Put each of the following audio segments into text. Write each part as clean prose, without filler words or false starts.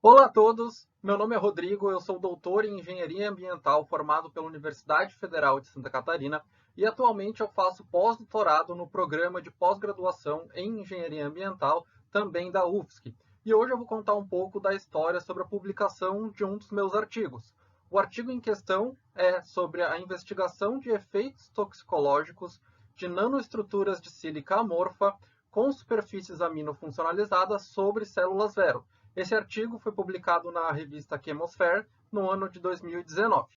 Olá a todos, meu nome é Rodrigo, eu sou doutor em Engenharia Ambiental formado pela Universidade Federal de Santa Catarina e atualmente eu faço pós-doutorado no programa de pós-graduação em Engenharia Ambiental, também da UFSC. E hoje eu vou contar um pouco da história sobre a publicação de um dos meus artigos. O artigo em questão é sobre a investigação de efeitos toxicológicos de nanoestruturas de sílica amorfa com superfícies aminofuncionalizadas sobre células Vero. Esse artigo foi publicado na revista Chemosphere no ano de 2019.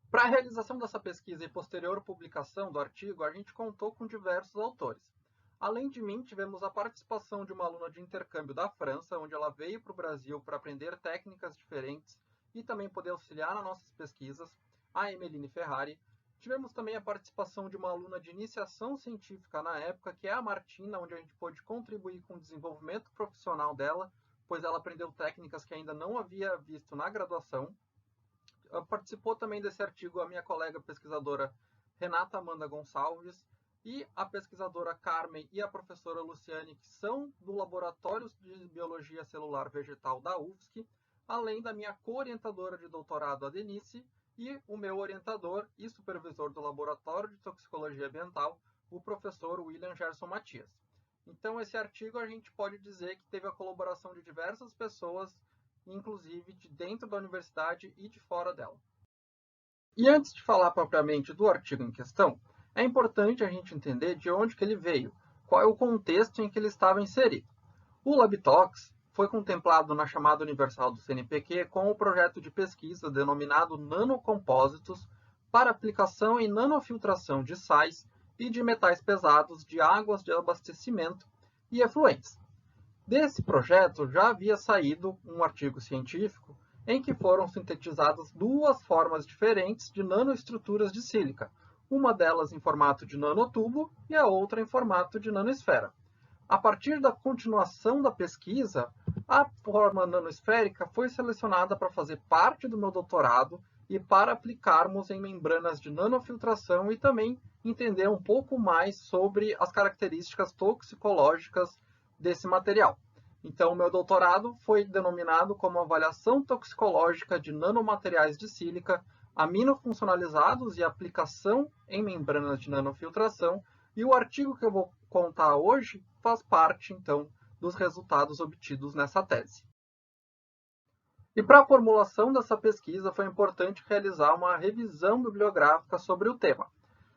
Para a realização dessa pesquisa e posterior publicação do artigo, a gente contou com diversos autores. Além de mim, tivemos a participação de uma aluna de intercâmbio da França, onde ela veio para o Brasil para aprender técnicas diferentes e também poder auxiliar nas nossas pesquisas, a Emeline Ferrari. Tivemos também a participação de uma aluna de iniciação científica na época, que é a Martina, onde a gente pôde contribuir com o desenvolvimento profissional dela, pois ela aprendeu técnicas que ainda não havia visto na graduação. Participou também desse artigo a minha colega pesquisadora Renata Amanda Gonçalves e a pesquisadora Carmen e a professora Luciane, que são do Laboratório de Biologia Celular Vegetal da UFSC, além da minha co-orientadora de doutorado, a Denise, e o meu orientador e supervisor do Laboratório de Toxicologia Ambiental, o professor William Gerson Matias. Então, esse artigo a gente pode dizer que teve a colaboração de diversas pessoas, inclusive de dentro da universidade e de fora dela. E antes de falar propriamente do artigo em questão, é importante a gente entender de onde que ele veio, qual é o contexto em que ele estava inserido. O LabTox foi contemplado na chamada universal do CNPq com o projeto de pesquisa denominado Nanocompósitos para aplicação em nanofiltração de sais e de metais pesados de águas de abastecimento e efluentes. Desse projeto já havia saído um artigo científico em que foram sintetizadas duas formas diferentes de nanoestruturas de sílica, uma delas em formato de nanotubo e a outra em formato de nanosfera. A partir da continuação da pesquisa, a forma nanosférica foi selecionada para fazer parte do meu doutorado e para aplicarmos em membranas de nanofiltração e também entender um pouco mais sobre as características toxicológicas desse material. Então, o meu doutorado foi denominado como Avaliação Toxicológica de Nanomateriais de Sílica Aminofuncionalizados e Aplicação em Membranas de Nanofiltração, e o artigo que eu vou contar hoje faz parte, então, dos resultados obtidos nessa tese. E para a formulação dessa pesquisa foi importante realizar uma revisão bibliográfica sobre o tema,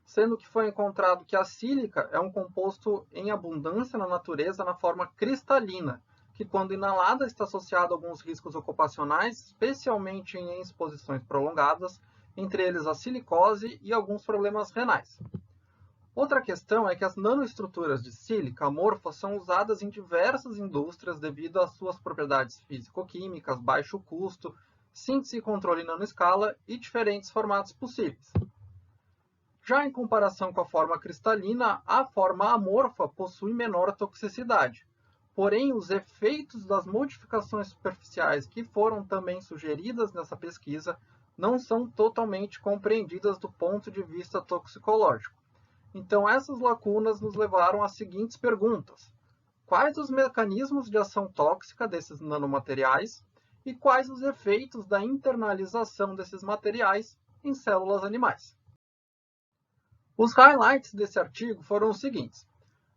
sendo que foi encontrado que a sílica é um composto em abundância na natureza na forma cristalina, que quando inalada está associado a alguns riscos ocupacionais, especialmente em exposições prolongadas, entre eles a silicose e alguns problemas renais. Outra questão é que as nanoestruturas de sílica amorfa são usadas em diversas indústrias devido às suas propriedades físico-químicas, baixo custo, síntese e controle em nanoescala e diferentes formatos possíveis. Já em comparação com a forma cristalina, a forma amorfa possui menor toxicidade. Porém, os efeitos das modificações superficiais que foram também sugeridas nessa pesquisa não são totalmente compreendidas do ponto de vista toxicológico. Então, essas lacunas nos levaram às seguintes perguntas. Quais os mecanismos de ação tóxica desses nanomateriais e quais os efeitos da internalização desses materiais em células animais? Os highlights desse artigo foram os seguintes.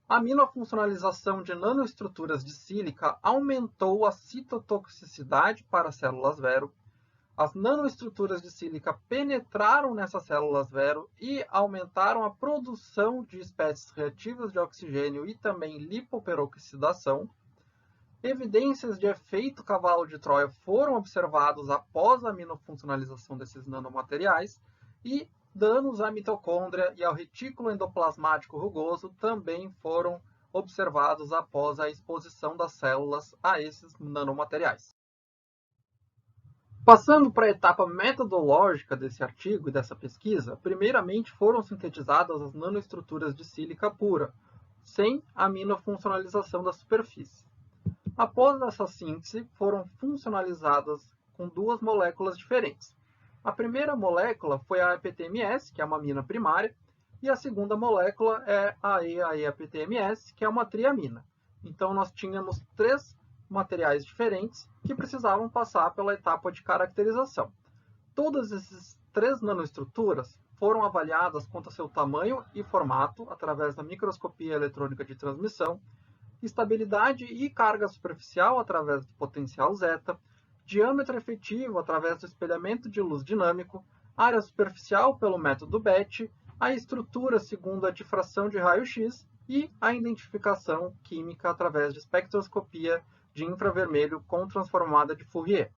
A aminofuncionalização de nanoestruturas de sílica aumentou a citotoxicidade para células Vero. As nanoestruturas de sílica penetraram nessas células Vero e aumentaram a produção de espécies reativas de oxigênio e também lipoperoxidação. Evidências de efeito cavalo de Troia foram observados após a aminofuncionalização desses nanomateriais e danos à mitocôndria e ao retículo endoplasmático rugoso também foram observados após a exposição das células a esses nanomateriais. Passando para a etapa metodológica desse artigo e dessa pesquisa, primeiramente foram sintetizadas as nanoestruturas de sílica pura, sem aminofuncionalização da superfície. Após essa síntese, foram funcionalizadas com duas moléculas diferentes. A primeira molécula foi a APTMS, que é uma amina primária, e a segunda molécula é a EAE-APTMS, que é uma triamina. Então, nós tínhamos três materiais diferentes que precisavam passar pela etapa de caracterização. Todas essas 3 nanoestruturas foram avaliadas quanto a seu tamanho e formato através da microscopia eletrônica de transmissão, estabilidade e carga superficial através do potencial zeta, diâmetro efetivo através do espelhamento de luz dinâmico, área superficial pelo método BET, a estrutura segundo a difração de raio-x e a identificação química através de espectroscopia de infravermelho com transformada de Fourier.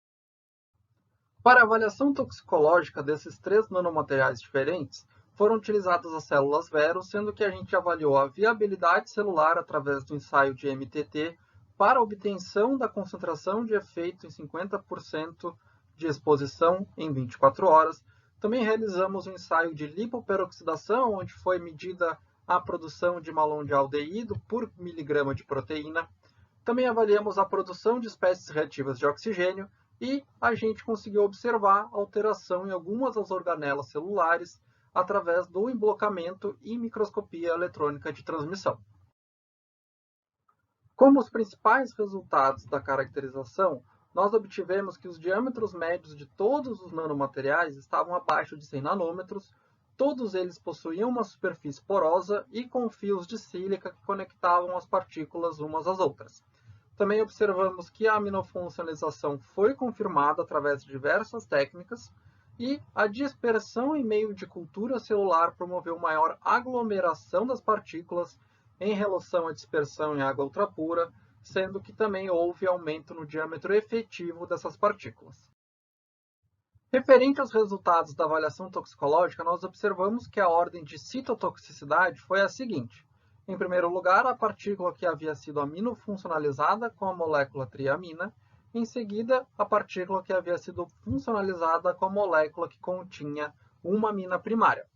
Para a avaliação toxicológica desses 3 nanomateriais diferentes, foram utilizadas as células Vero, sendo que a gente avaliou a viabilidade celular através do ensaio de MTT para a obtenção da concentração de efeito em 50% de exposição em 24 horas. Também realizamos um ensaio de lipoperoxidação, onde foi medida a produção de malondialdeído por miligrama de proteína. Também avaliamos a produção de espécies reativas de oxigênio e a gente conseguiu observar alteração em algumas das organelas celulares através do emblocamento e microscopia eletrônica de transmissão. Como os principais resultados da caracterização, nós obtivemos que os diâmetros médios de todos os nanomateriais estavam abaixo de 100 nanômetros, todos eles possuíam uma superfície porosa e com fios de sílica que conectavam as partículas umas às outras. Também observamos que a aminofuncionalização foi confirmada através de diversas técnicas e a dispersão em meio de cultura celular promoveu maior aglomeração das partículas em relação à dispersão em água ultrapura, sendo que também houve aumento no diâmetro efetivo dessas partículas. Referente aos resultados da avaliação toxicológica, nós observamos que a ordem de citotoxicidade foi a seguinte. Em primeiro lugar, a partícula que havia sido aminofuncionalizada com a molécula triamina. Em seguida, a partícula que havia sido funcionalizada com a molécula que continha uma amina primária.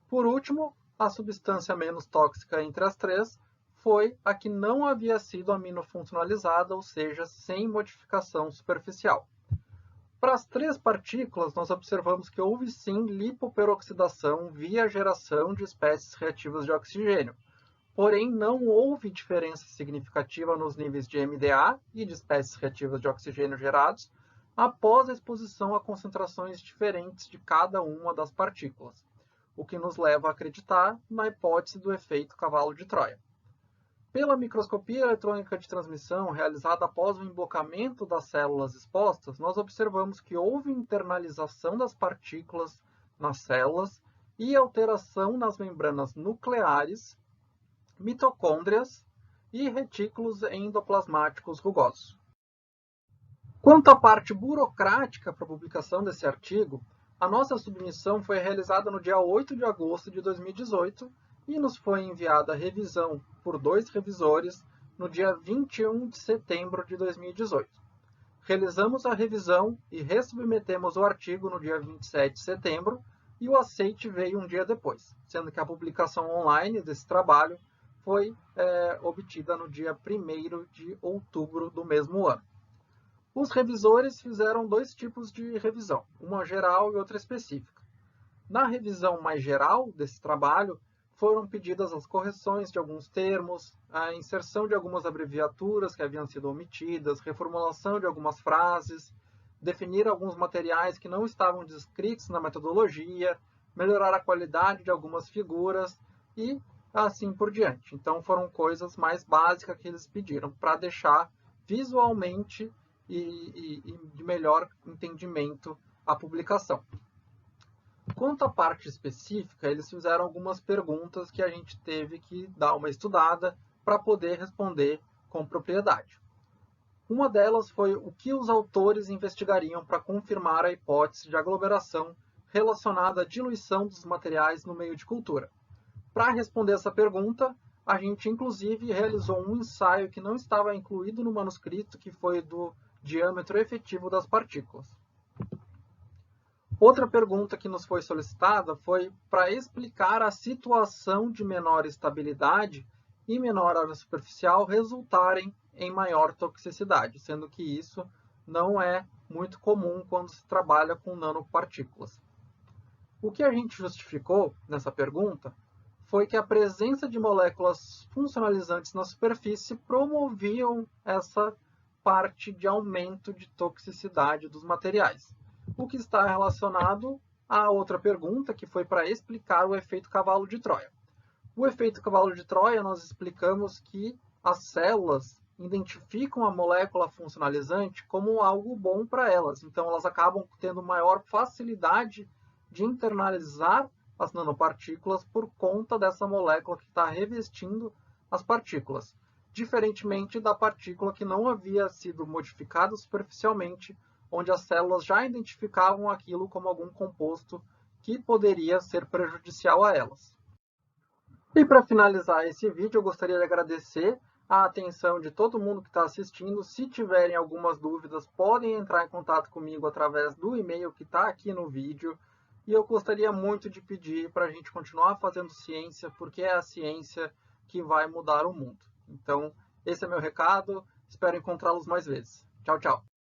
Por último, a substância menos tóxica entre as 3 foi a que não havia sido aminofuncionalizada, ou seja, sem modificação superficial. Para as 3 partículas, nós observamos que houve sim lipoperoxidação via geração de espécies reativas de oxigênio. Porém, não houve diferença significativa nos níveis de MDA e de espécies reativas de oxigênio gerados após a exposição a concentrações diferentes de cada uma das partículas, o que nos leva a acreditar na hipótese do efeito cavalo de Troia. Pela microscopia eletrônica de transmissão realizada após o emblocamento das células expostas, nós observamos que houve internalização das partículas nas células e alteração nas membranas nucleares, mitocôndrias e retículos endoplasmáticos rugosos. Quanto à parte burocrática para a publicação desse artigo, a nossa submissão foi realizada no dia 8 de agosto de 2018 e nos foi enviada a revisão por 2 revisores no dia 21 de setembro de 2018. Realizamos a revisão e resubmetemos o artigo no dia 27 de setembro e o aceite veio um dia depois, sendo que a publicação online desse trabalho foi obtida no dia 1º de outubro do mesmo ano. Os revisores fizeram 2 tipos de revisão, uma geral e outra específica. Na revisão mais geral desse trabalho, foram pedidas as correções de alguns termos, a inserção de algumas abreviaturas que haviam sido omitidas, reformulação de algumas frases, definir alguns materiais que não estavam descritos na metodologia, melhorar a qualidade de algumas figuras e assim por diante. Então foram coisas mais básicas que eles pediram para deixar visualmente e de melhor entendimento a publicação. Quanto à parte específica, eles fizeram algumas perguntas que a gente teve que dar uma estudada para poder responder com propriedade. Uma delas foi o que os autores investigariam para confirmar a hipótese de aglomeração relacionada à diluição dos materiais no meio de cultura. Para responder essa pergunta, a gente inclusive realizou um ensaio que não estava incluído no manuscrito, que foi do diâmetro efetivo das partículas. Outra pergunta que nos foi solicitada foi para explicar a situação de menor estabilidade e menor área superficial resultarem em maior toxicidade, sendo que isso não é muito comum quando se trabalha com nanopartículas. O que a gente justificou nessa pergunta foi que a presença de moléculas funcionalizantes na superfície promoviam essa parte de aumento de toxicidade dos materiais, o que está relacionado à outra pergunta, que foi para explicar o efeito cavalo de Troia. O efeito cavalo de Troia, nós explicamos que as células identificam a molécula funcionalizante como algo bom para elas, então elas acabam tendo maior facilidade de internalizar as nanopartículas por conta dessa molécula que está revestindo as partículas, diferentemente da partícula que não havia sido modificada superficialmente, onde as células já identificavam aquilo como algum composto que poderia ser prejudicial a elas. E para finalizar esse vídeo, eu gostaria de agradecer a atenção de todo mundo que está assistindo. Se tiverem algumas dúvidas, podem entrar em contato comigo através do e-mail que está aqui no vídeo. E eu gostaria muito de pedir para a gente continuar fazendo ciência, porque é a ciência que vai mudar o mundo. Então, esse é meu recado. Espero encontrá-los mais vezes. Tchau, tchau.